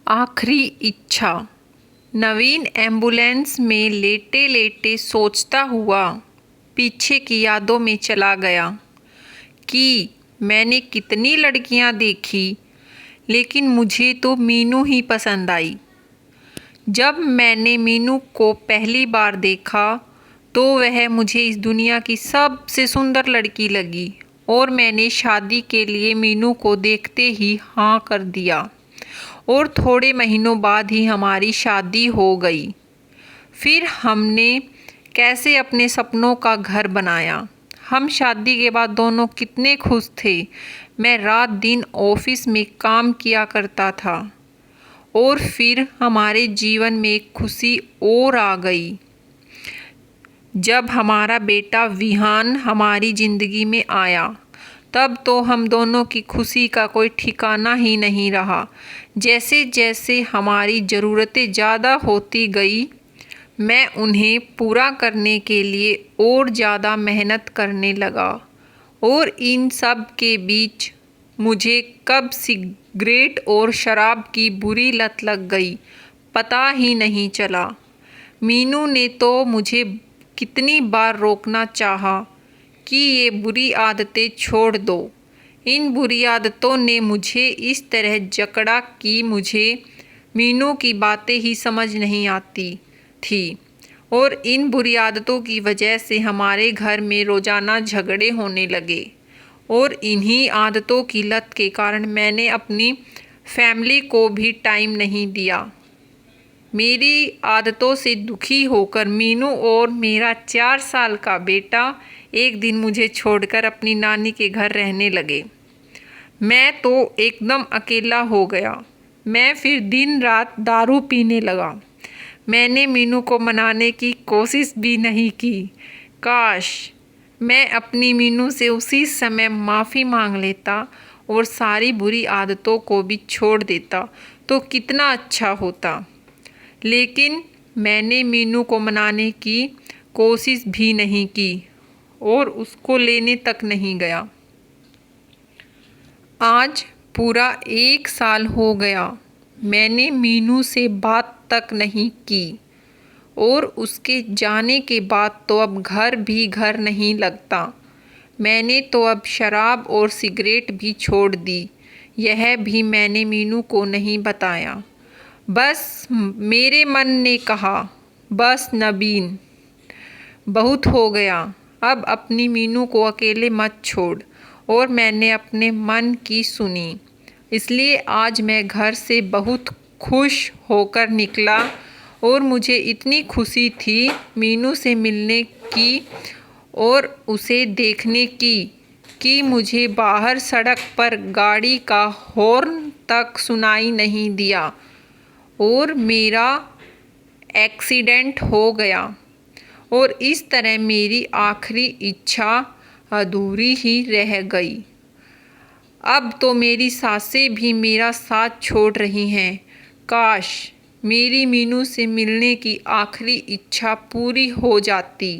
आखिरी इच्छा। नवीन एम्बुलेंस में लेटे लेटे सोचता हुआ पीछे की यादों में चला गया कि मैंने कितनी लड़कियां देखी, लेकिन मुझे तो मीनू ही पसंद आई। जब मैंने मीनू को पहली बार देखा तो वह मुझे इस दुनिया की सबसे सुंदर लड़की लगी और मैंने शादी के लिए मीनू को देखते ही हाँ कर दिया और थोड़े महीनों बाद ही हमारी शादी हो गई। फिर हमने कैसे अपने सपनों का घर बनाया। हम शादी के बाद दोनों कितने खुश थे। मैं रात दिन ऑफिस में काम किया करता था और फिर हमारे जीवन में एक खुशी और आ गई जब हमारा बेटा विहान हमारी ज़िंदगी में आया। तब तो हम दोनों की खुशी का कोई ठिकाना ही नहीं रहा। जैसे जैसे हमारी ज़रूरतें ज़्यादा होती गई, मैं उन्हें पूरा करने के लिए और ज़्यादा मेहनत करने लगा और इन सब के बीच मुझे कब सिगरेट और शराब की बुरी लत लग गई, पता ही नहीं चला। मीनू ने तो मुझे कितनी बार रोकना चाहा कि ये बुरी आदतें छोड़ दो। इन बुरी आदतों ने मुझे इस तरह जकड़ा कि मुझे मीनू की बातें ही समझ नहीं आती थी और इन बुरी आदतों की वजह से हमारे घर में रोज़ाना झगड़े होने लगे और इन्हीं आदतों की लत के कारण मैंने अपनी फैमिली को भी टाइम नहीं दिया। मेरी आदतों से दुखी होकर मीनू और मेरा 4 साल का बेटा एक दिन मुझे छोड़कर अपनी नानी के घर रहने लगे। मैं तो एकदम अकेला हो गया। मैं फिर दिन रात दारू पीने लगा। मैंने मीनू को मनाने की कोशिश भी नहीं की। काश मैं अपनी मीनू से उसी समय माफ़ी मांग लेता और सारी बुरी आदतों को भी छोड़ देता तो कितना अच्छा होता। लेकिन मैंने मीनू को मनाने की कोशिश भी नहीं की और उसको लेने तक नहीं गया। आज पूरा 1 साल हो गया, मैंने मीनू से बात तक नहीं की और उसके जाने के बाद तो अब घर भी घर नहीं लगता। मैंने तो अब शराब और सिगरेट भी छोड़ दी। यह भी मैंने मीनू को नहीं बताया। बस मेरे मन ने कहा, बस नवीन, बहुत हो गया, अब अपनी मीनू को अकेले मत छोड़। और मैंने अपने मन की सुनी। इसलिए आज मैं घर से बहुत खुश होकर निकला और मुझे इतनी खुशी थी मीनू से मिलने की और उसे देखने की कि मुझे बाहर सड़क पर गाड़ी का हॉर्न तक सुनाई नहीं दिया और मेरा एक्सीडेंट हो गया और इस तरह मेरी आखिरी इच्छा अधूरी ही रह गई। अब तो मेरी सासें भी मेरा साथ छोड़ रही हैं। काश मेरी मीनू से मिलने की आखिरी इच्छा पूरी हो जाती।